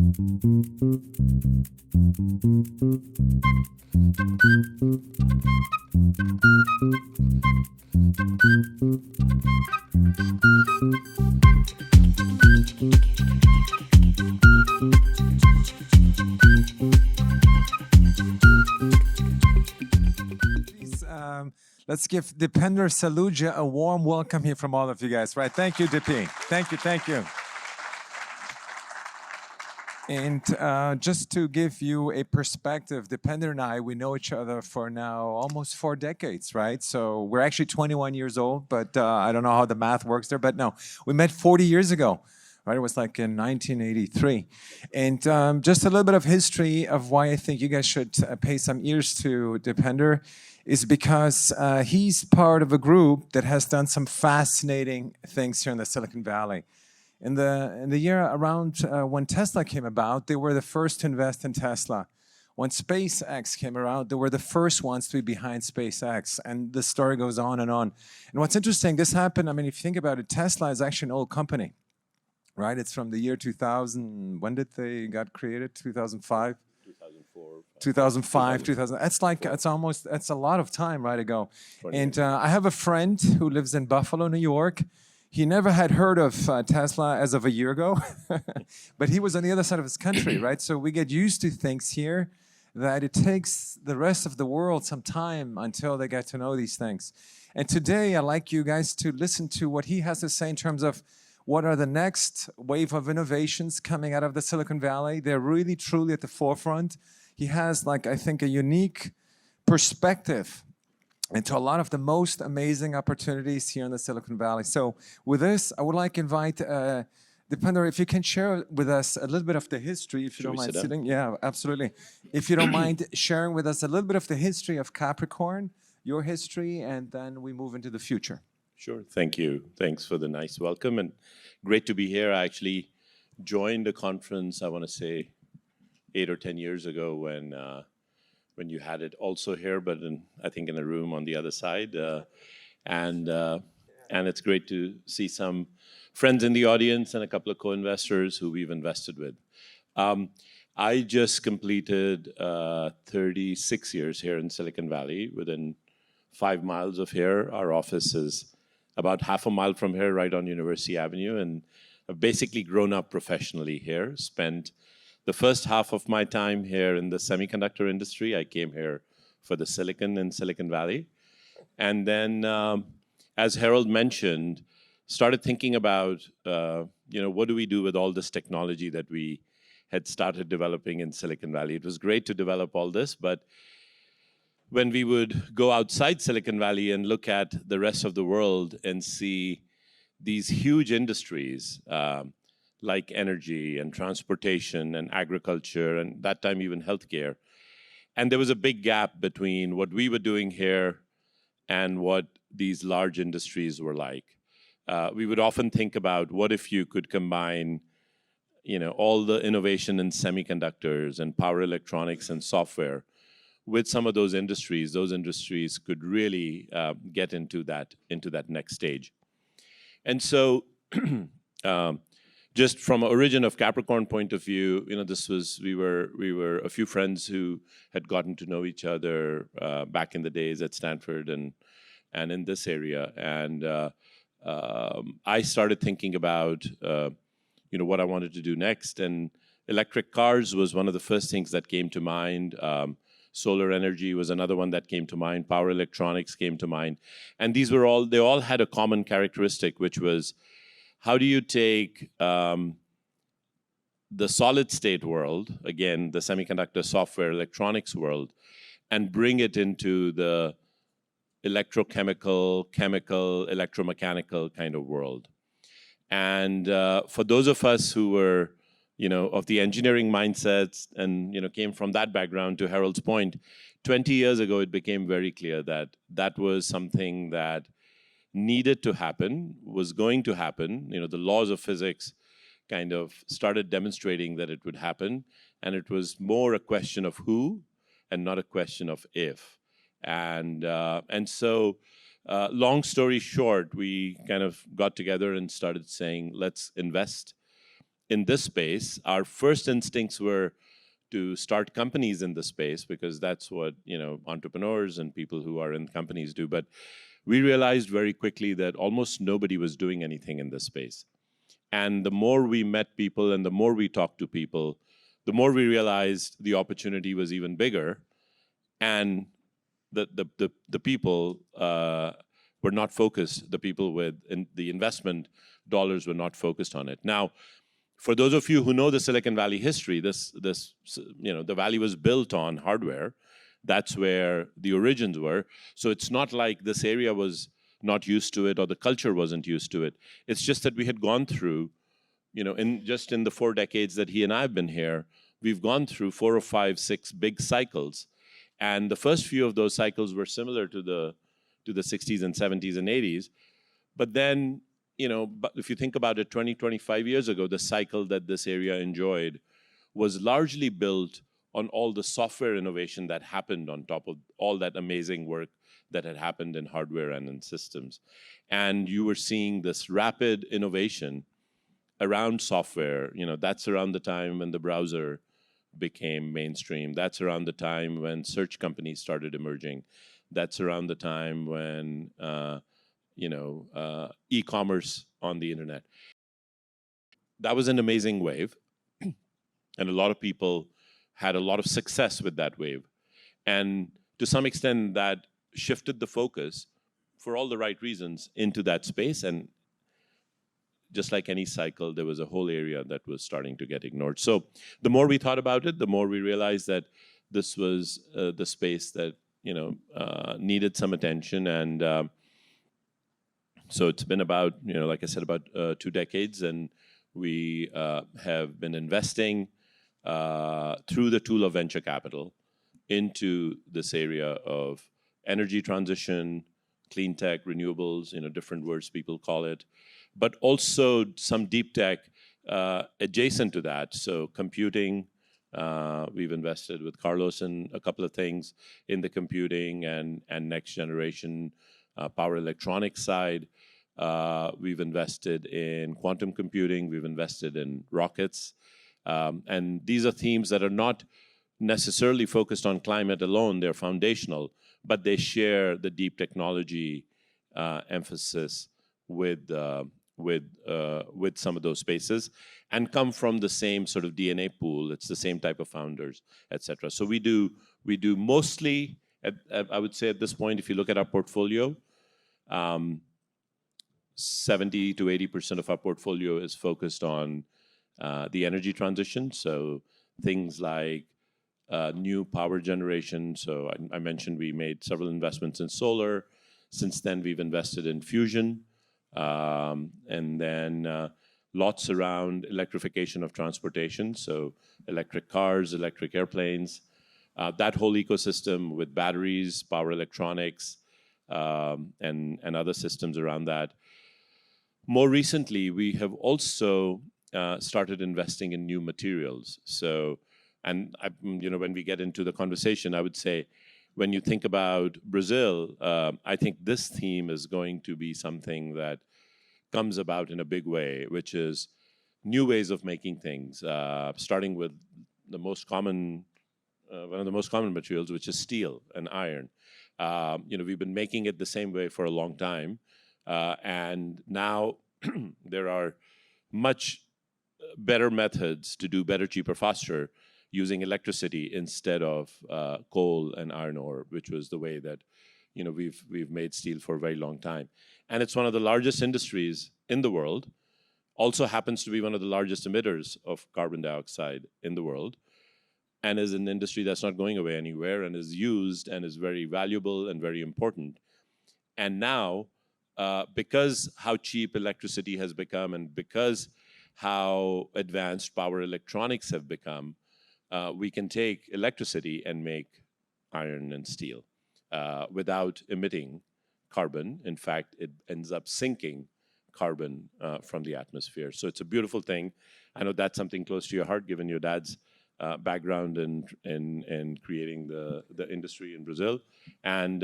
Please, let's give Dipender Saluja a warm welcome here from all of you guys, right? Thank you, Dipi. Thank you, thank you. And just to give you a perspective, Dipender and I, we know each other for now almost 4 decades, right? So we're actually 21 years old, but I don't know how the math works there. But no, we met 40 years ago, right? It was like in 1983. And just a little bit of history of why I think you guys should pay some ears to Dipender is because he's part of a group that has done some fascinating things here in the Silicon Valley. In the year around when Tesla came about, they were the first to invest in Tesla. When SpaceX came around, they were the first ones to be behind SpaceX. And the story goes on and on. And what's interesting, this happened, I mean, if you think about it, Tesla is actually an old company, right? It's from the year 2000. When did they got created? 2005? 2005, 2000. That's a lot of time, right, ago. And I have a friend who lives in Buffalo, New York. He never had heard of Tesla as of a year ago, but he was on the other side of his country, right? So we get used to things here that it takes the rest of the world some time until they get to know these things. And today, I'd like you guys to listen to what he has to say in terms of what are the next wave of innovations coming out of the Silicon Valley. They're really, truly at the forefront. He has, like, I think, a unique perspective into a lot of the most amazing opportunities here in the Silicon Valley. So with this, I would like to invite Dipender, if you can share with us a little bit of the history, if you don't mind sitting. Yeah, absolutely. If you don't mind sharing with us a little bit of the history of Capricorn, your history, and then we move into the future. Sure, thank you. Thanks for the nice welcome, and great to be here. I actually joined a conference, I want to say, 8 or 10 years ago when you had it also here, but I think in a room on the other side. And it's great to see some friends in the audience and a couple of co-investors who we've invested with. I just completed 36 years here in Silicon Valley, within 5 miles of here. Our office is about half a mile from here, right on University Avenue, and I've basically grown up professionally here, spent the first half of my time here in the semiconductor industry. I came here for the silicon in Silicon Valley. And then, as Harald mentioned, started thinking about, what do we do with all this technology that we had started developing in Silicon Valley? It was great to develop all this, but when we would go outside Silicon Valley and look at the rest of the world and see these huge industries, like energy and transportation and agriculture, and that time even healthcare. And there was a big gap between what we were doing here and what these large industries were like. We would often think about, what if you could combine all the innovation in semiconductors and power electronics and software with some of those industries could really get into that next stage. And so just from an origin of Capricorn point of view, we were a few friends who had gotten to know each other back in the days at Stanford and in this area. And I started thinking about what I wanted to do next. And electric cars was one of the first things that came to mind. Solar energy was another one that came to mind. Power electronics came to mind. And they all had a common characteristic, which was, how do you take the solid state world, again, the semiconductor software electronics world, and bring it into the electrochemical, chemical, electromechanical kind of world? And for those of us who were, of the engineering mindsets and, came from that background, to Harald's point, 20 years ago, it became very clear that that was something that needed to happen, was going to happen. The laws of physics kind of started demonstrating that it would happen, and it was more a question of who and not a question of if. And so, long story short, we kind of got together and started saying, let's invest in this space. Our first instincts were to start companies in the space because that's what entrepreneurs and people who are in companies do. But we realized very quickly that almost nobody was doing anything in this space. And the more we met people and the more we talked to people, the more we realized the opportunity was even bigger. And the people were not focused. The people with the investment dollars were not focused on it. Now, for those of you who know the Silicon Valley history, the valley was built on hardware. That's where the origins were. So it's not like this area was not used to it or the culture wasn't used to it. It's just that we had gone through, in the 4 decades that he and I have been here, we've gone through 4 or 5, 6 big cycles. And the first few of those cycles were similar to the 60s and 70s and 80s. But then, but if you think about it, 20, 25 years ago, the cycle that this area enjoyed was largely built on all the software innovation that happened on top of all that amazing work that had happened in hardware and in systems. And you were seeing this rapid innovation around software. That's around the time when the browser became mainstream. That's around the time when search companies started emerging. That's around the time when e-commerce on the internet. That was an amazing wave, and a lot of people had a lot of success with that wave. And to some extent, that shifted the focus, for all the right reasons, into that space. And just like any cycle, there was a whole area that was starting to get ignored. So the more we thought about it, the more we realized that this was the space that needed some attention. And so it's been about, like I said, about 2 decades, and we have been investing through the tool of venture capital into this area of energy transition, clean tech, renewables, different words people call it, but also some deep tech adjacent to that. So computing, we've invested with Carlos in a couple of things in the computing and next generation power electronics side. We've invested in quantum computing. We've invested in rockets. And these are themes that are not necessarily focused on climate alone. They're foundational, but they share the deep technology emphasis with some of those spaces and come from the same sort of DNA pool. It's the same type of founders, et cetera. So we do mostly, I would say at this point, if you look at our portfolio, 70 to 80% of our portfolio is focused on the energy transition. So things like new power generation. So I mentioned we made several investments in solar. Since then, we've invested in fusion. And then lots around electrification of transportation. So electric cars, electric airplanes, that whole ecosystem with batteries, power electronics, and other systems around that. More recently, we have also started investing in new materials. So, and when we get into the conversation, I would say, when you think about Brazil, I think this theme is going to be something that comes about in a big way, which is new ways of making things, starting with the most common, one of the most common materials, which is steel and iron. We've been making it the same way for a long time. And now there are much better methods to do better, cheaper, faster using electricity instead of coal and iron ore, which was the way that we've made steel for a very long time. And it's one of the largest industries in the world. Also happens to be one of the largest emitters of carbon dioxide in the world, and is an industry that's not going away anywhere and is used and is very valuable and very important. And now, because how cheap electricity has become and because how advanced power electronics have become, we can take electricity and make iron and steel without emitting carbon. In fact, it ends up sinking carbon from the atmosphere. So it's a beautiful thing. I know that's something close to your heart, given your dad's background in creating the industry in Brazil. And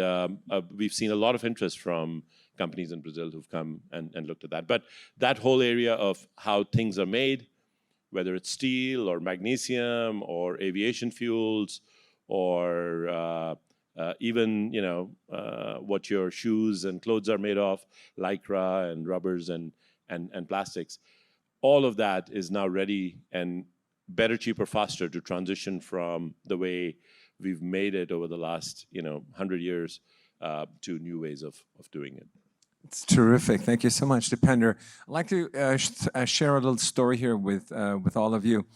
we've seen a lot of interest from companies in Brazil who've come and looked at that. But that whole area of how things are made, whether it's steel or magnesium or aviation fuels or even what your shoes and clothes are made of, lycra and rubbers and plastics. All of that is now ready and better, cheaper, faster to transition from the way we've made it over the last 100 years to new ways of doing it. It's terrific. Thank you so much, Dipender. I'd like to share a little story here with all of you.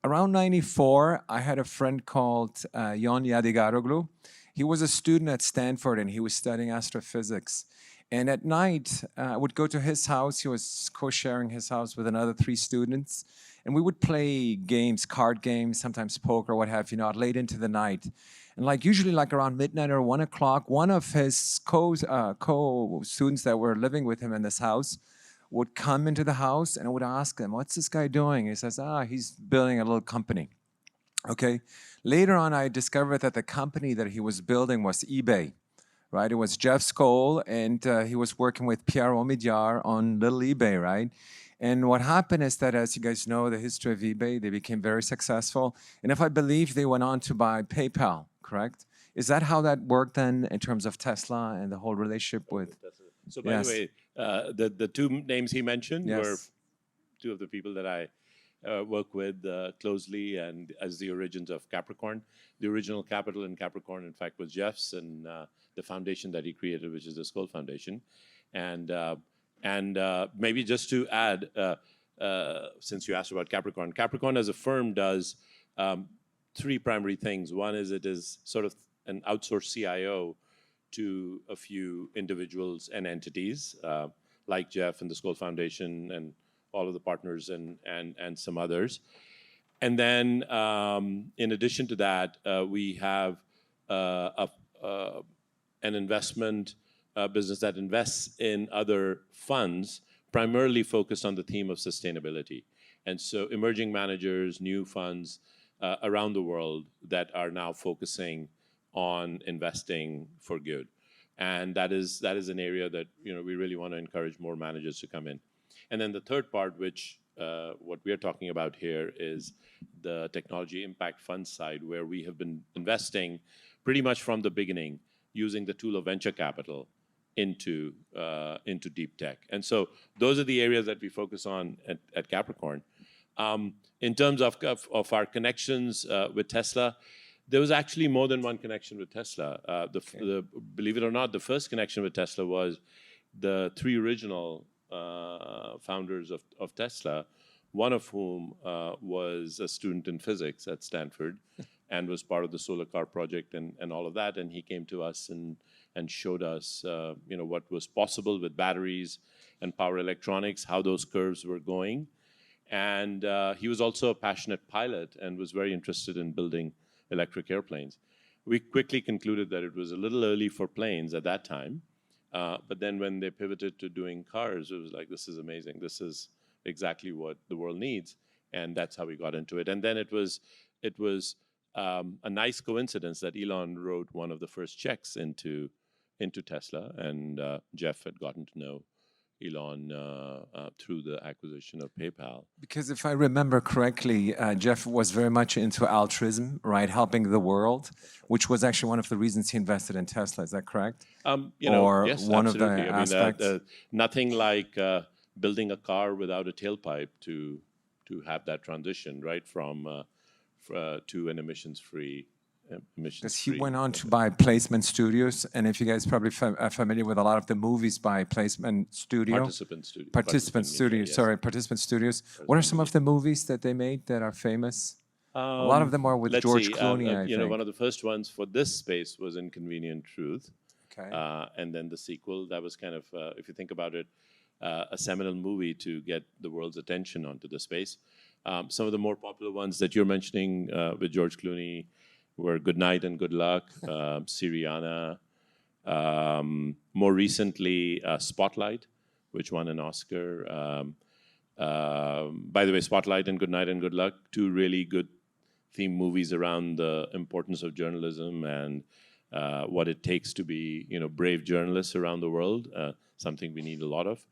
Around 94, I had a friend called Yon Yadigaroglu. He was a student at Stanford, and he was studying astrophysics. And at night, I would go to his house. He was co-sharing his house with another 3 students. And we would play games, card games, sometimes poker, what have you not, late into the night. And usually around midnight or 1 o'clock, one of his co-students that were living with him in this house would come into the house and I would ask him, what's this guy doing? He says, he's building a little company. Okay. Later on, I discovered that the company that he was building was eBay, right? It was Jeff Skoll, and he was working with Pierre Omidyar on little eBay, right? And what happened is that, as you guys know, the history of eBay, they became very successful. And if I believe, they went on to buy PayPal, correct? Is that how that worked then in terms of Tesla and the whole relationship with? So by the way, the 2 names he mentioned were 2 of the people that I work with closely and as the origins of Capricorn. The original capital in Capricorn, in fact, was Jeff's and the foundation that he created, which is the Skoll Foundation. And maybe just to add, since you asked about Capricorn, Capricorn as a firm does 3 primary things. One is it is sort of an outsourced CIO to a few individuals and entities, like Jeff and the Skoll Foundation and all of the partners and some others. And then in addition to that, we have an investment business that invests in other funds, primarily focused on the theme of sustainability. And so emerging managers, new funds around the world that are now focusing on investing for good. And that is an area that we really want to encourage more managers to come in. And then the third part, which what we are talking about here, is the technology impact fund side, where we have been investing pretty much from the beginning, using the tool of venture capital into deep tech. And so those are the areas that we focus on at Capricorn. In terms of our connections with Tesla, there was actually more than one connection with Tesla. Believe it or not, the first connection with Tesla was the 3 original founders of Tesla, one of whom was a student in physics at Stanford and was part of the solar car project and all of that. And he came to us and showed us what was possible with batteries and power electronics, how those curves were going. And he was also a passionate pilot and was very interested in building electric airplanes. We quickly concluded that it was a little early for planes at that time. But then when they pivoted to doing cars, it was like, this is amazing. This is exactly what the world needs. And that's how we got into it. And then it was a nice coincidence that Elon wrote one of the first checks into Tesla. And Jeff had gotten to know Elon through the acquisition of PayPal. Because if I remember correctly, Jeff was very much into altruism, right? Helping the world, which was actually one of the reasons he invested in Tesla. Is that correct? Or yes, one absolutely. of the aspects? Nothing like building a car without a tailpipe to have that transition, right, from to an emissions-free. Because he went on to buy Placement Studios, and if you guys probably are familiar with a lot of the movies by Placement Studio. Participant Studios. Participant Studios. What are some of the movies that they made that are famous? A lot of them are with George Clooney, I think. One of the first ones for this space was Inconvenient Truth. Okay. And then the sequel, that was kind of, if you think about it, a seminal movie to get the world's attention onto the space. Some of the more popular ones that you're mentioning with George Clooney were Good Night and Good Luck, Syriana. More recently, Spotlight, which won an Oscar. By the way, Spotlight and Good Night and Good Luck, 2 really good theme movies around the importance of journalism and what it takes to be, brave journalists around the world, something we need a lot of.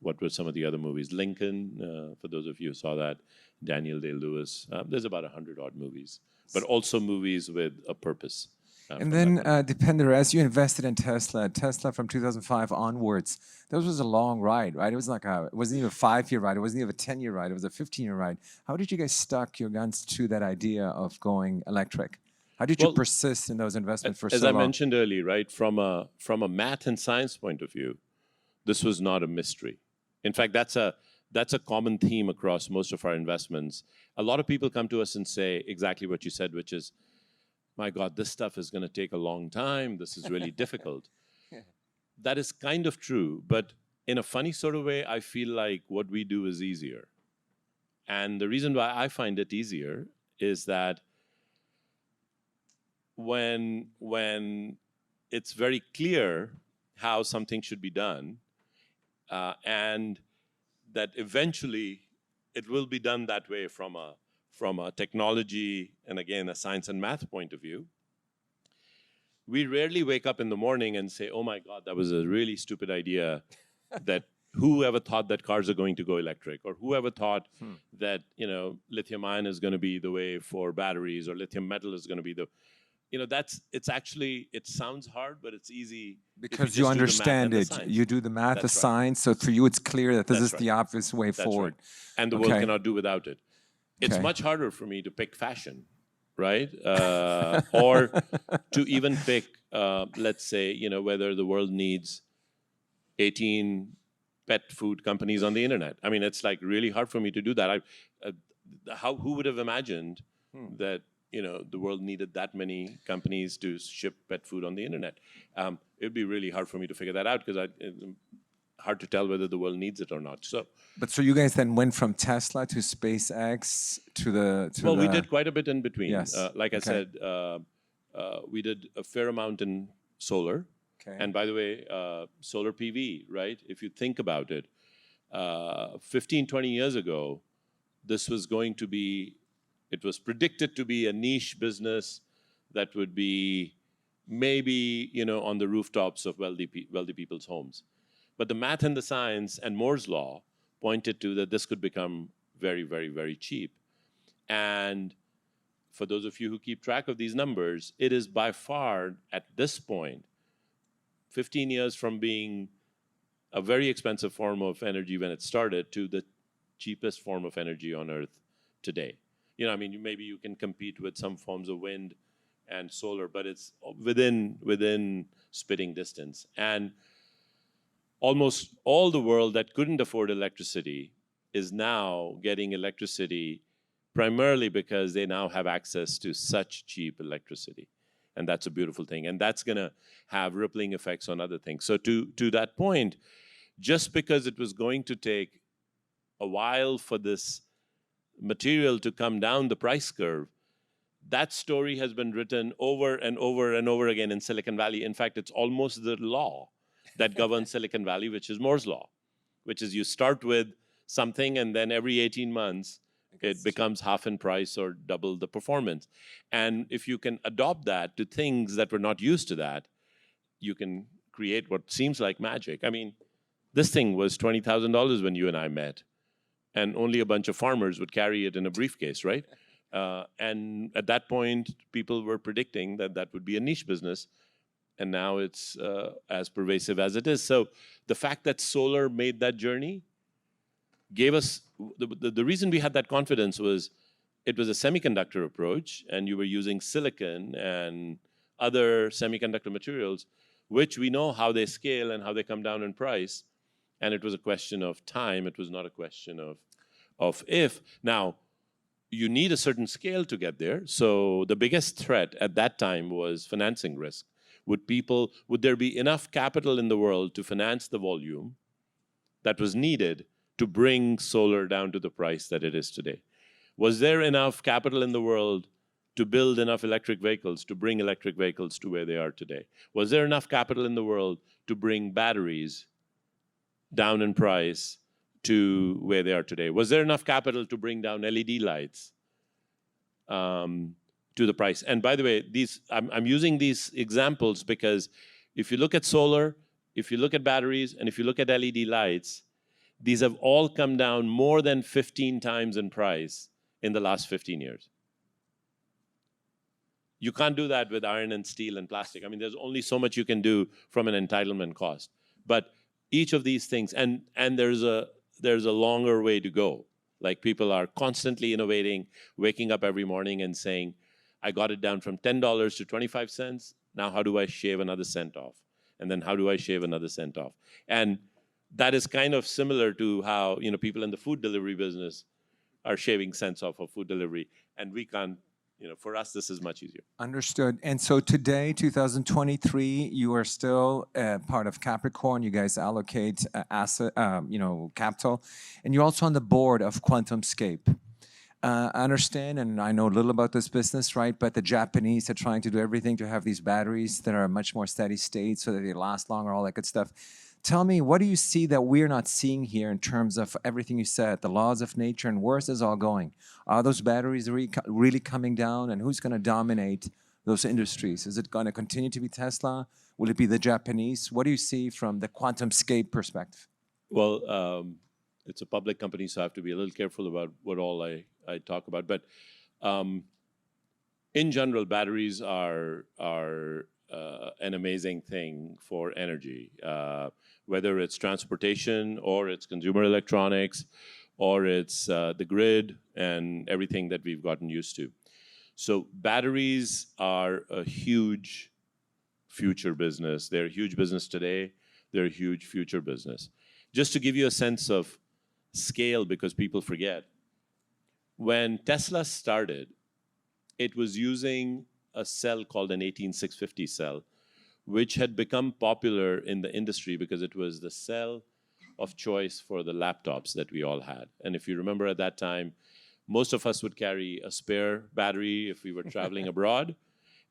what were some of the other movies? Lincoln, for those of you who saw that, Daniel Day-Lewis. There's about 100 odd movies, but also movies with a purpose. And then, Dipender, as you invested in Tesla from 2005 onwards, that was a long ride, right? It was it wasn't even a 5-year ride. It wasn't even a 10-year ride. It was a 15-year ride. How did you guys stuck your guns to that idea of going electric? How did you persist in those investments for so long? As I mentioned earlier, right, from a math and science point of view, this was not a mystery. In fact, that's a common theme across most of our investments. A lot of people come to us and say exactly what you said, which is, my God, this stuff is going to take a long time. This is really difficult. That is kind of true, but in a funny sort of way, I feel like what we do is easier. And the reason why I find it easier is that when it's very clear how something should be done, and that eventually it will be done that way from a technology and, again, a science and math point of view, we rarely wake up in the morning and say, oh my God, that was a really stupid idea, that whoever thought that cars are going to go electric, or whoever thought that, lithium ion is going to be the way for batteries, or lithium metal is going to be the, it's actually, it sounds hard, but it's easy. Because you understand it. You do the math, the science, so for you it's clear that this is the obvious way forward. Right. And the world cannot do without it. It's much harder for me to pick fashion, right? Or to even pick, let's say, whether the world needs 18 pet food companies on the internet. I mean, it's like really hard for me to do that. Who would have imagined that, the world needed that many companies to ship pet food on the internet? It'd be really hard for me to figure that out, because hard to tell whether the world needs it or not. So you guys then went from Tesla to SpaceX to the... we did quite a bit in between. Yes. Like I said, we did a fair amount in solar. Okay. And by the way, solar PV, right? If you think about it, 15, 20 years ago, this was going to be, it was predicted to be a niche business that would be maybe, on the rooftops of wealthy people's homes. But the math and the science and Moore's law pointed to that this could become very, very, very cheap. And for those of you who keep track of these numbers, it is by far, at this point, 15 years from being a very expensive form of energy when it started to the cheapest form of energy on Earth today. Maybe you can compete with some forms of wind and solar, but it's within spitting distance. And almost all the world that couldn't afford electricity is now getting electricity primarily because they now have access to such cheap electricity. And that's a beautiful thing. And that's going to have rippling effects on other things. So to that point, just because it was going to take a while for this material to come down the price curve, that story has been written over and over and over again in Silicon Valley. In fact, it's almost the law that governs Silicon Valley, which is Moore's law, which is you start with something and then every 18 months, it becomes half in price or double the performance. And if you can adopt that to things that were not used to that, you can create what seems like magic. I mean, this thing was $20,000 when you and I met, and only a bunch of farmers would carry it in a briefcase, right? And at that point, people were predicting that that would be a niche business, and now it's as pervasive as it is. So the fact that solar made that journey gave us, the reason we had that confidence was it was a semiconductor approach, and you were using silicon and other semiconductor materials, which we know how they scale and how they come down in price. And it was a question of time. It was not a question of if. Now, you need a certain scale to get there. So the biggest threat at that time was financing risk. Would there be enough capital in the world to finance the volume that was needed to bring solar down to the price that it is today? Was there enough capital in the world to build enough electric vehicles, to bring electric vehicles to where they are today? Was there enough capital in the world to bring batteries down in price to where they are today? Was there enough capital to bring down LED lights to the price? And by the way, I'm using these examples because if you look at solar, if you look at batteries, and if you look at LED lights, These have all come down more than 15 times in price in the last 15 years. You can't do that with iron and steel and plastic. I mean, there's only so much you can do from an entitlement cost. But each of these things, and there's a longer way to go. Like, people are constantly innovating, waking up every morning and saying, I got it down from $10 to 25 cents. Now how do I shave another cent off? And then how do I shave another cent off? And that is kind of similar to how, you know, people in the food delivery business are shaving cents off of food delivery. And we can't, you know, for us, this is much easier. Understood. And so today, 2023, you are still part of Capricorn. You guys allocate asset, capital, and you're also on the board of QuantumScape. I understand, and I know a little about this business, right? But the Japanese are trying to do everything to have these batteries that are much more steady state so that they last longer, all that good stuff. Tell me, what do you see that we're not seeing here in terms of everything you said, the laws of nature, and where's this all going? Are those batteries really coming down, and who's going to dominate those industries? Is it going to continue to be Tesla? Will it be the Japanese? What do you see from the QuantumScape perspective? Well, it's a public company, so I have to be a little careful about what all I talk about. But in general, batteries are an amazing thing for energy, whether it's transportation or it's consumer electronics or it's the grid and everything that we've gotten used to. So batteries are a huge future business. They're a huge business today. They're a huge future business. Just to give you a sense of scale, because people forget, when Tesla started, it was using a cell called an 18650 cell, which had become popular in the industry because it was the cell of choice for the laptops that we all had. And if you remember at that time, most of us would carry a spare battery if we were traveling abroad.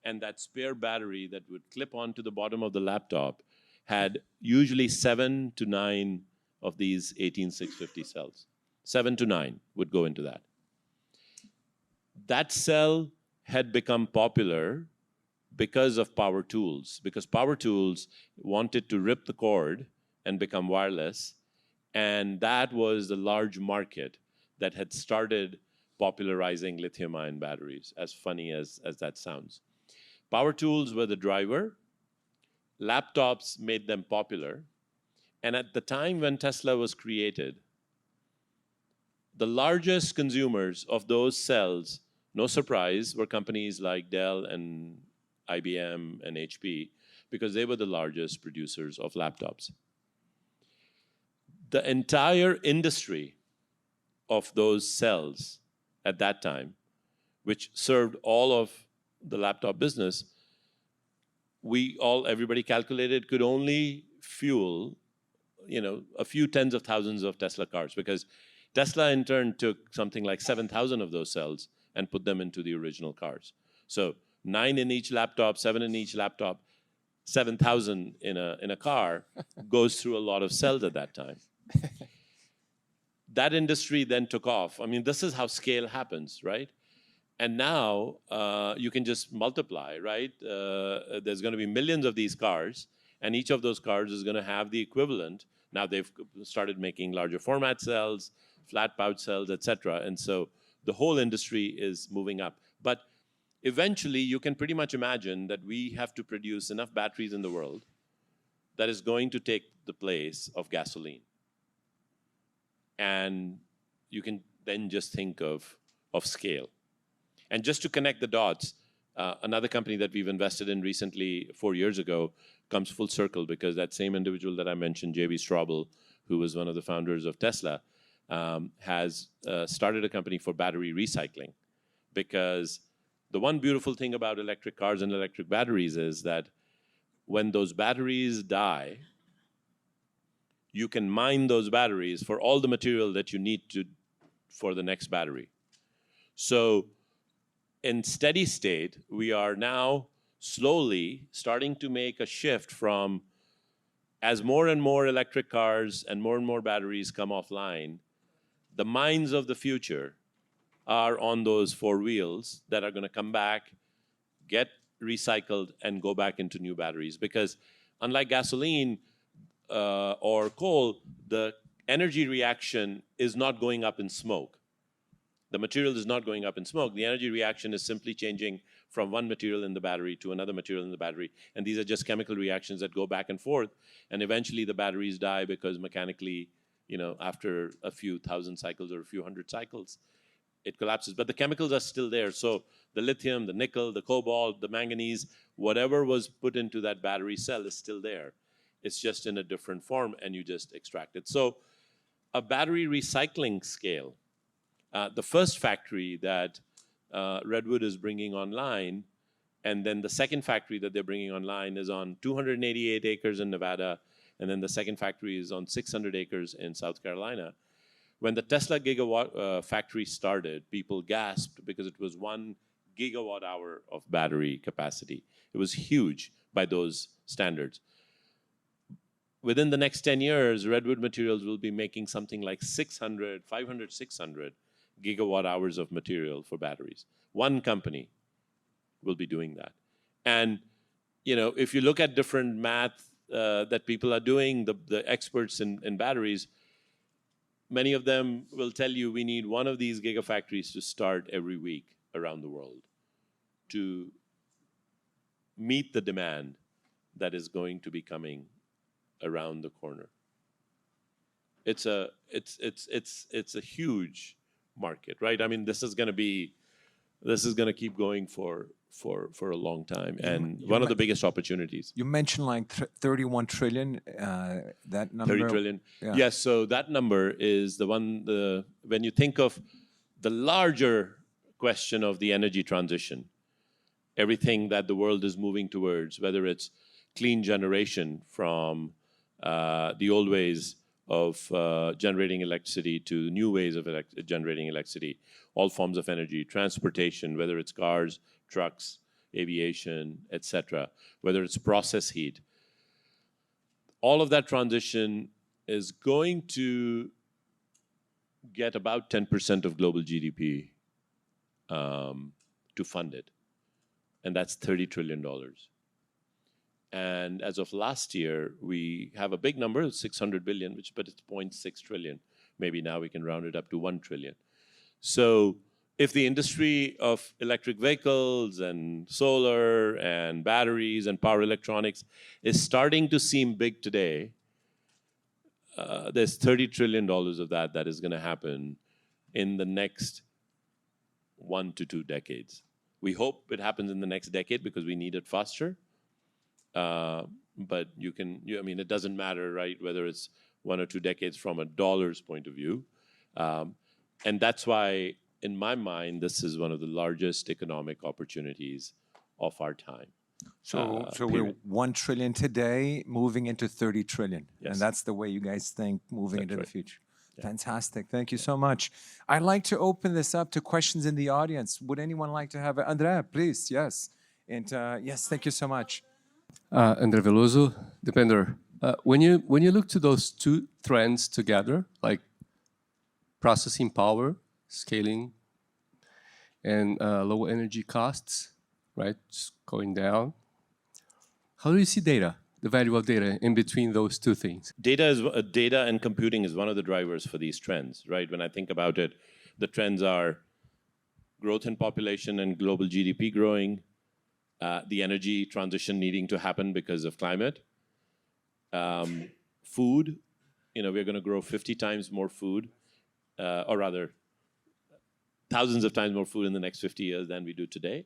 And that spare battery that would clip onto the bottom of the laptop had usually 7 to 9 of these 18650 cells. 7 to 9 would go into that. That cell had become popular because of power tools, because power tools wanted to rip the cord and become wireless. And that was the large market that had started popularizing lithium-ion batteries, as funny as that sounds. Power tools were the driver. Laptops made them popular. And at the time when Tesla was created, the largest consumers of those cells, no surprise, were companies like Dell and IBM and HP, because they were the largest producers of laptops. The entire industry of those cells at that time, which served all of the laptop business, everybody calculated could only fuel, a few tens of thousands of Tesla cars, because Tesla in turn took something like 7,000 of those cells and put them into the original cars. So 9 in each laptop, 7 in each laptop, 7,000 in a car goes through a lot of cells at that time. That industry then took off. I mean, this is how scale happens, right? And now you can just multiply, right? There's going to be millions of these cars, and each of those cars is going to have the equivalent. Now they've started making larger format cells, flat pouch cells, et cetera. And so the whole industry is moving up. But eventually, you can pretty much imagine that we have to produce enough batteries in the world that is going to take the place of gasoline. And you can then just think of scale. And just to connect the dots, another company that we've invested in recently, 4 years ago, comes full circle, because that same individual that I mentioned, J.B. Straubel, who was one of the founders of Tesla, has started a company for battery recycling. Because the one beautiful thing about electric cars and electric batteries is that when those batteries die, you can mine those batteries for all the material that you need for the next battery. So in steady state, we are now slowly starting to make a shift from, as more and more electric cars and more batteries come offline, the mines of the future are on those 4 wheels that are going to come back, get recycled, and go back into new batteries. Because unlike gasoline or coal, the energy reaction is not going up in smoke. The material is not going up in smoke. The energy reaction is simply changing from one material in the battery to another material in the battery. And these are just chemical reactions that go back and forth. And eventually the batteries die because mechanically, after a few thousand cycles or a few hundred cycles, it collapses. But the chemicals are still there. So the lithium, the nickel, the cobalt, the manganese, whatever was put into that battery cell is still there. It's just in a different form, and you just extract it. So a battery recycling scale, the first factory that Redwood is bringing online, and then the second factory that they're bringing online is on 288 acres in Nevada, and then the second factory is on 600 acres in South Carolina. When the Tesla gigawatt factory started, people gasped because it was 1 gigawatt hour of battery capacity. It was huge by those standards. Within the next 10 years, Redwood Materials will be making something like 500, 600 gigawatt hours of material for batteries. One company will be doing that. And if you look at different math that people are doing, the experts in batteries, many of them will tell you we need one of these gigafactories to start every week around the world to meet the demand that is going to be coming around the corner. It's a huge market, right? I mean, this is going to keep going for a long time, and one of the biggest opportunities. You mentioned like 31 trillion, that number. 30 trillion. Yeah. Yes, so that number is the one, when you think of the larger question of the energy transition, everything that the world is moving towards, whether it's clean generation from the old ways of generating electricity to new ways of generating electricity, all forms of energy, transportation, whether it's cars, trucks, aviation, etc., whether it's process heat. All of that transition is going to get about 10% of global GDP to fund it. And that's $30 trillion. And as of last year, we have a big number, 600 billion, but it's 0.6 trillion. Maybe now we can round it up to 1 trillion. So if the industry of electric vehicles and solar and batteries and power electronics is starting to seem big today, there's $30 trillion of that is going to happen in the next 1 to 2 decades. We hope it happens in the next decade because we need it faster. But it doesn't matter, right, whether it's 1 or 2 decades from a dollar's point of view. And that's why, in my mind, this is one of the largest economic opportunities of our time. So we're 1 trillion today, moving into 30 trillion. Yes. And that's the way you guys think moving into the future. Yeah. Fantastic. Thank you so much. I'd like to open this up to questions in the audience. Would anyone like to have it? Andrea, please. Yes. And yes, thank you so much. André Veloso, Dipender. When you look to those two trends together, like processing power, scaling, and low energy costs, right, just going down, how do you see data, the value of data in between those two things? Data and computing is one of the drivers for these trends, right? When I think about it, the trends are growth in population and global GDP growing, the energy transition needing to happen because of climate, food, we're going to grow 50 times more food, or rather, thousands of times more food in the next 50 years than we do today.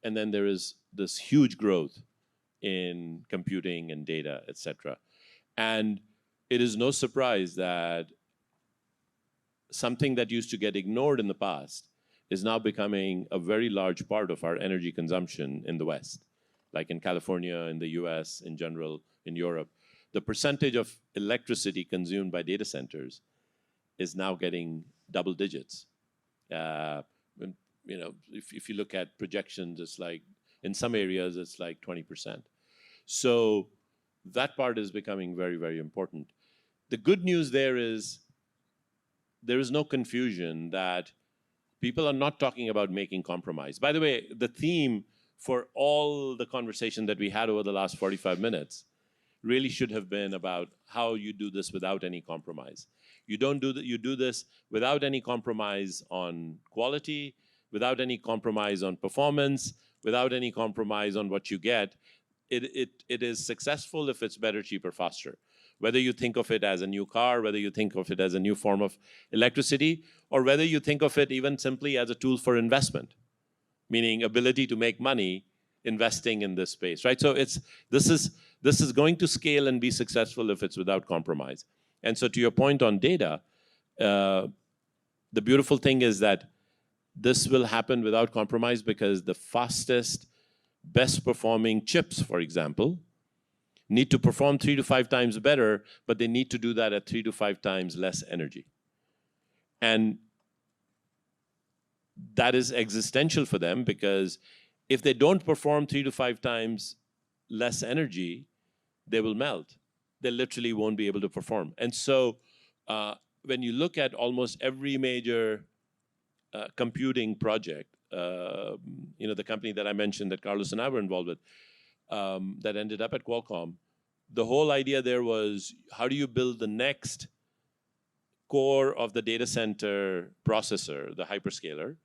And then there is this huge growth in computing and data, et cetera. And it is no surprise that something that used to get ignored in the past is now becoming a very large part of our energy consumption in the West, like in California, in the US, in general, in Europe. The percentage of electricity consumed by data centers is now getting double digits. If you look at projections, it's like, in some areas, it's like 20%. So that part is becoming very, very important. The good news there is no confusion that people are not talking about making compromise. By the way, the theme for all the conversation that we had over the last 45 minutes really should have been about how you do this without any compromise. You don't do that. You do this without any compromise on quality, without any compromise on performance, without any compromise on what you get. It is successful if it's better, cheaper, faster. Whether you think of it as a new car, whether you think of it as a new form of electricity, or whether you think of it even simply as a tool for investment, meaning ability to make money investing in this space, right? So this is going to scale and be successful if it's without compromise. And so to your point on data, the beautiful thing is that this will happen without compromise because the fastest, best performing chips, for example, need to perform 3 to 5 times better, but they need to do that at 3 to 5 times less energy. And that is existential for them because if they don't perform 3 to 5 times less energy, they will melt. They literally won't be able to perform. And so when you look at almost every major computing project, the company that I mentioned that Carlos and I were involved with, that ended up at Qualcomm, the whole idea there was how do you build the next core of the data center processor, the hyperscaler,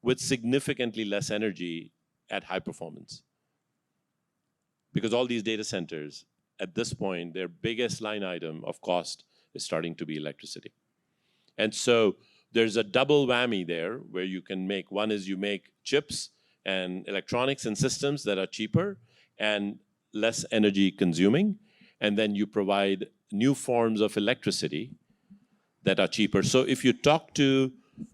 with significantly less energy at high performance. Because all these data centers, at this point, their biggest line item of cost is starting to be electricity. And so there's a double whammy there where you can make, one is you make chips and electronics and systems that are cheaper and less energy consuming, and then you provide new forms of electricity that are cheaper. So if you talk to,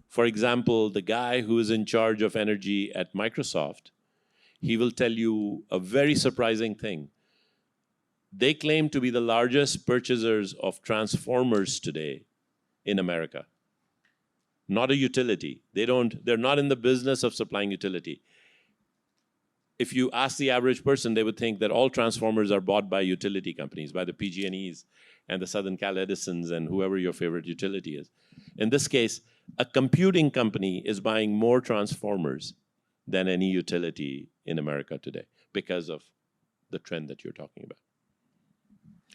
for example, the guy who is in charge of energy at Microsoft, he will tell you a very surprising thing. They claim to be the largest purchasers of transformers today in America. Not a utility. They're not in the business of supplying utility. If you ask the average person, they would think that all transformers are bought by utility companies, by the PG&Es and the Southern Cal Edisons and whoever your favorite utility is. In this case, a computing company is buying more transformers than any utility in America today because of the trend that you're talking about.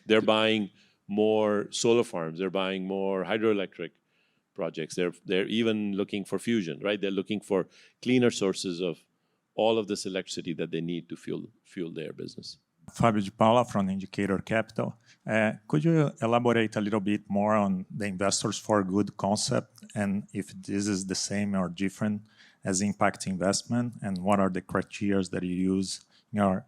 They're buying more solar farms. They're buying more hydroelectric projects. They're even looking for fusion, right? They're looking for cleaner sources of all of this electricity that they need to fuel their business. Fabio de Paula from Indicator Capital. Could you elaborate a little bit more on the Investors for Good concept and if this is the same or different as impact investment, and what are the criteria that you use in your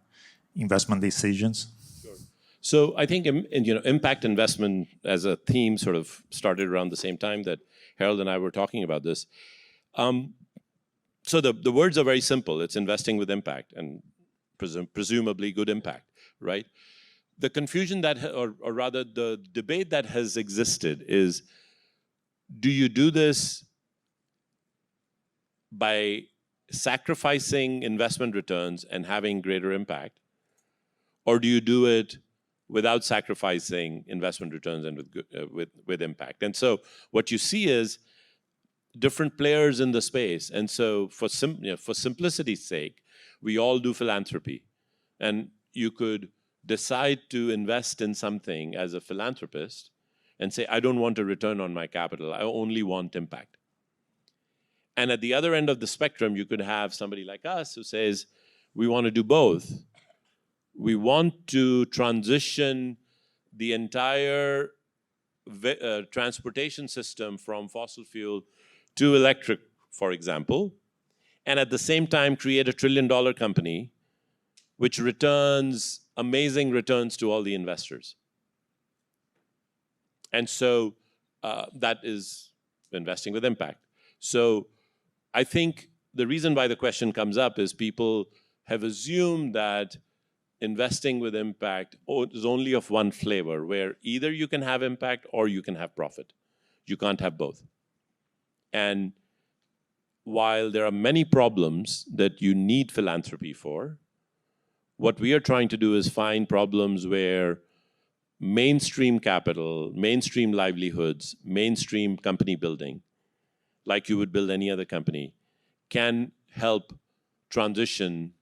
investment decisions? Sure. So I think impact investment as a theme sort of started around the same time that Harald and I were talking about this. So the words are very simple. It's investing with impact and presumably good impact, right? The confusion that, or rather the debate that has existed is, do you do this by sacrificing investment returns and having greater impact? Or do you do it without sacrificing investment returns and with impact? And so what you see is different players in the space. And so for simplicity's sake, we all do philanthropy. And you could decide to invest in something as a philanthropist and say, I don't want a return on my capital. I only want impact. And at the other end of the spectrum, you could have somebody like us who says, we want to do both. We want to transition the entire transportation system from fossil fuel to electric, for example, and at the same time create a $1 trillion company which returns amazing returns to all the investors. And so that is investing with impact. So I think the reason why the question comes up is people have assumed that investing with impact is only of one flavor, where either you can have impact or you can have profit. You can't have both. And while there are many problems that you need philanthropy for, what we are trying to do is find problems where mainstream capital, mainstream livelihoods, mainstream company building, like you would build any other company, can help transition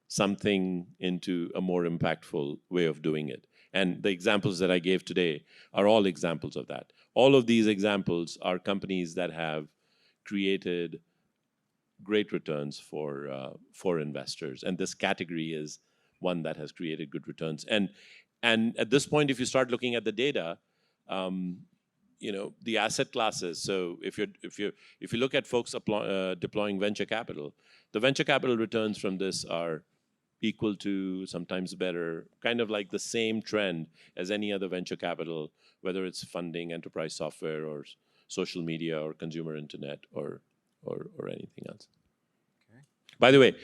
something into a more impactful way of doing it. And the examples that I gave today are all examples of that. all of these examples are companies that have created great returns for investors, and this category is one that has created good returns. And at this point, if you start looking at the data, the asset classes. So if you look at folks deploying venture capital, the venture capital returns from this are equal to, sometimes better, kind of like the same trend as any other venture capital, whether it's funding enterprise software or social media or consumer internet or anything else. Okay. By the way,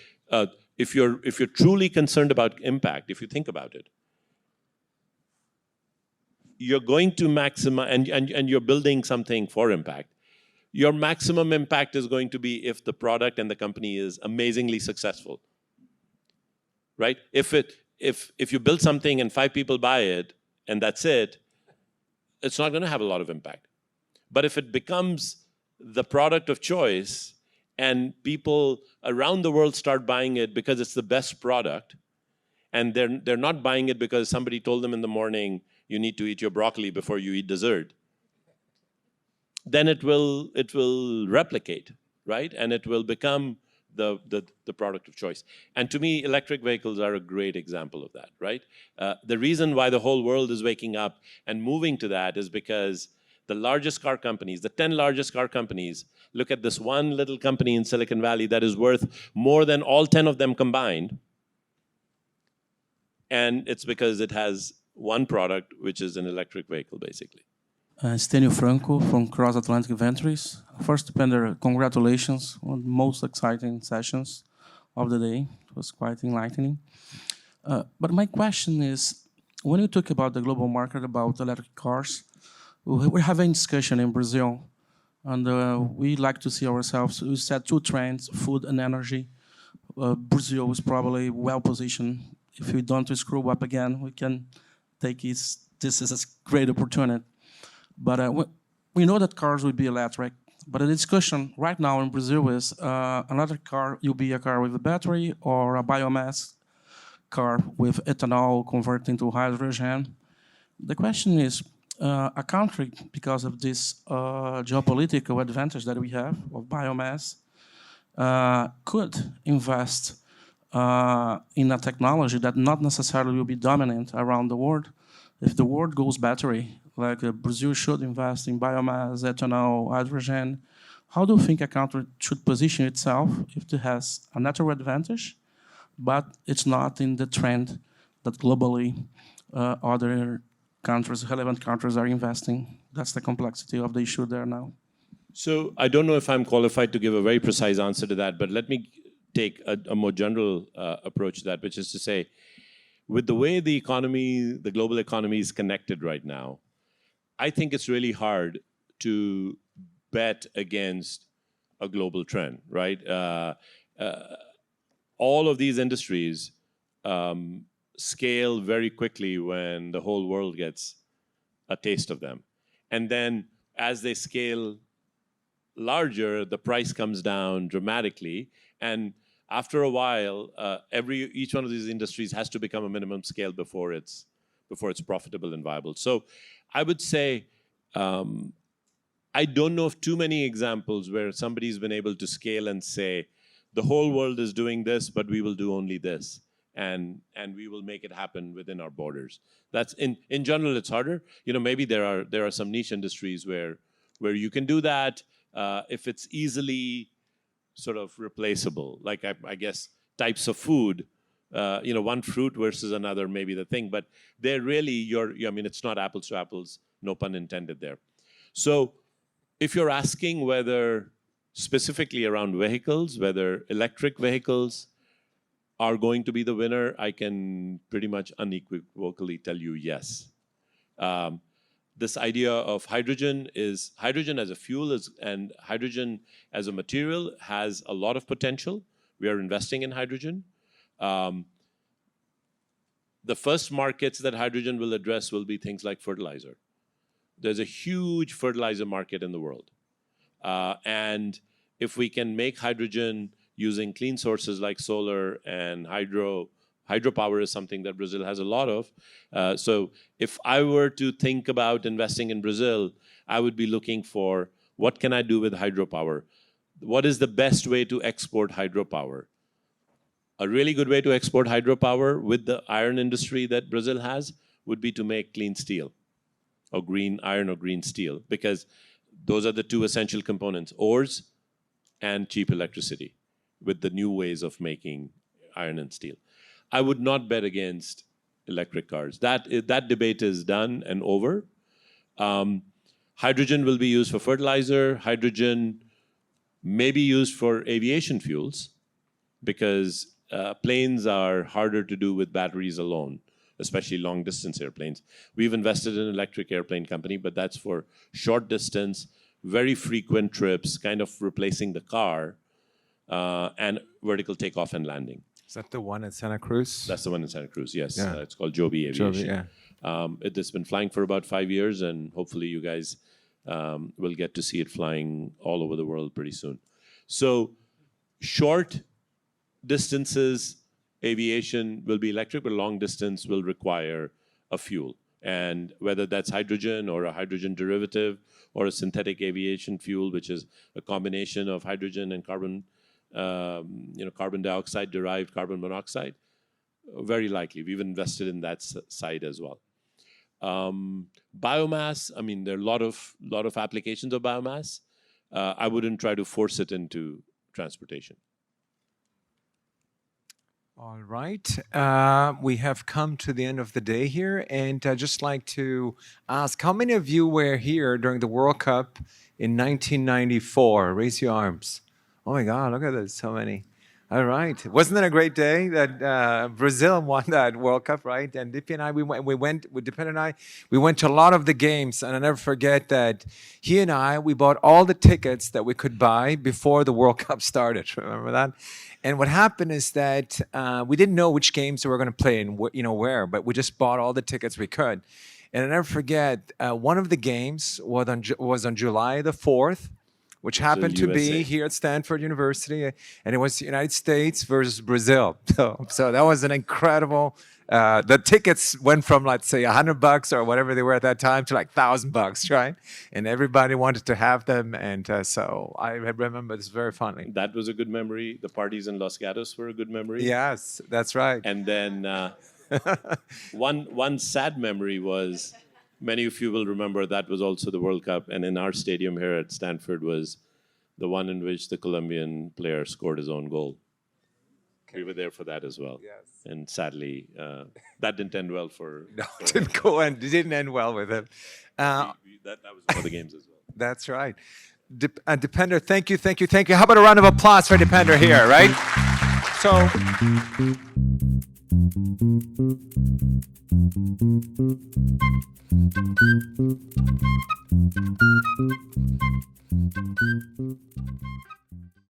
if you're truly concerned about impact, if you think about it, you're going to maximize, and you're building something for impact. Your maximum impact is going to be if the product and the company is amazingly successful, right? If you build something and 5 people buy it and that's it, it's not going to have a lot of impact. But if it becomes the product of choice and people around the world start buying it because it's the best product, and they're not buying it because somebody told them in the morning, you need to eat your broccoli before you eat dessert, then it will replicate, right? And it will become the product of choice. And to me, electric vehicles are a great example of that, right? The reason why the whole world is waking up and moving to that is because the largest car companies, the 10 largest car companies, look at this one little company in Silicon Valley that is worth more than all 10 of them combined. And it's because it has one product, which is an electric vehicle, basically. Stênio Franco from Cross Atlantic Ventures. First, Dipender, congratulations on the most exciting sessions of the day. It was quite enlightening. But my question is, when you talk about the global market, about electric cars, we're having a discussion in Brazil, and we like to see ourselves, we set 2 trends, food and energy. Brazil is probably well-positioned. If we don't screw up again, we can take this as a great opportunity. But we know that cars will be electric. But the discussion right now in Brazil is another car will be a car with a battery or a biomass car with ethanol converting to hydrogen. The question is, a country, because of this geopolitical advantage that we have of biomass, could invest in a technology that not necessarily will be dominant around the world. If the world goes battery, like Brazil should invest in biomass, ethanol, hydrogen, how do you think a country should position itself if it has a natural advantage, but it's not in the trend that globally other countries, relevant countries are investing? That's the complexity of the issue there now. So I don't know if I'm qualified to give a very precise answer to that, but let me take a more general approach to that, which is to say, with the way the global economy is connected right now, I think it's really hard to bet against a global trend, right? All of these industries scale very quickly when the whole world gets a taste of them. And then as they scale larger, the price comes down dramatically. And after a while, each one of these industries has to become a minimum scale before it's profitable and viable. So I would say, I don't know of too many examples where somebody's been able to scale and say, the whole world is doing this, but we will do only this. And we will make it happen within our borders. That's in general, it's harder. Maybe there are some niche industries where you can do that if it's easily sort of replaceable. Like I guess types of food, one fruit versus another may be the thing, but they're really it's not apples to apples, no pun intended there. So if you're asking whether specifically around vehicles, whether electric vehicles are going to be the winner, I can pretty much unequivocally tell you yes. This idea of hydrogen as a fuel and hydrogen as a material has a lot of potential. We are investing in hydrogen. The first markets that hydrogen will address will be things like fertilizer. There's a huge fertilizer market in the world. And if we can make hydrogen using clean sources like solar and hydropower is something that Brazil has a lot of. So if I were to think about investing in Brazil, I would be looking for what can I do with hydropower? What is the best way to export hydropower? A really good way to export hydropower with the iron industry that Brazil has would be to make clean steel or green iron or green steel, because those are the two essential components, ores and cheap electricity, with the new ways of making iron and steel. I would not bet against electric cars. That debate is done and over. Hydrogen will be used for fertilizer. Hydrogen may be used for aviation fuels, because planes are harder to do with batteries alone, especially long-distance airplanes. We've invested in an electric airplane company, but that's for short distance, very frequent trips, kind of replacing the car, and vertical takeoff and landing. Is that the one in Santa Cruz? That's the one in Santa Cruz, yes. Yeah. It's called Joby Aviation. Joby, It's been flying for about 5 years, and hopefully you guys will get to see it flying all over the world pretty soon. So short distances, aviation will be electric, but long distance will require a fuel. And whether that's hydrogen or a hydrogen derivative or a synthetic aviation fuel, which is a combination of hydrogen and carbon, carbon dioxide derived carbon monoxide, very likely. We've invested in that side as well. Biomass, I mean, there are a lot of applications of biomass. I wouldn't try to force it into transportation. All right. We have come to the end of the day here, and I'd just like to ask, how many of you were here during the World Cup in 1994? Raise your arms. Oh my God, look at this, so many. All right. Wasn't it a great day that Brazil won that World Cup, right? And Dippi and I, we went with Dipender and I, we went to a lot of the games, and I'll never forget that he and I, we bought all the tickets that we could buy before the World Cup started. Remember that? And what happened is that we didn't know which games we were going to play and where, but we just bought all the tickets we could. And I'll never forget, one of the games was on July the 4th, which happened to be here at Stanford University, and it was the United States versus Brazil. So that was an incredible. The tickets went from, let's say, $100 or whatever they were at that time to like $1,000, right? And everybody wanted to have them, and so I remember this very fondly. That was a good memory. The parties in Los Gatos were a good memory. Yes, that's right. And then one sad memory was, many of you will remember, that was also the World Cup, and in our stadium here at Stanford was the one in which the Colombian player scored his own goal. We were there for that as well. Yes. And sadly, that didn't end well for... No, it didn't end well with him. that was one of the games as well. That's right. Dipender, thank you. How about a round of applause for Dipender here, right? So...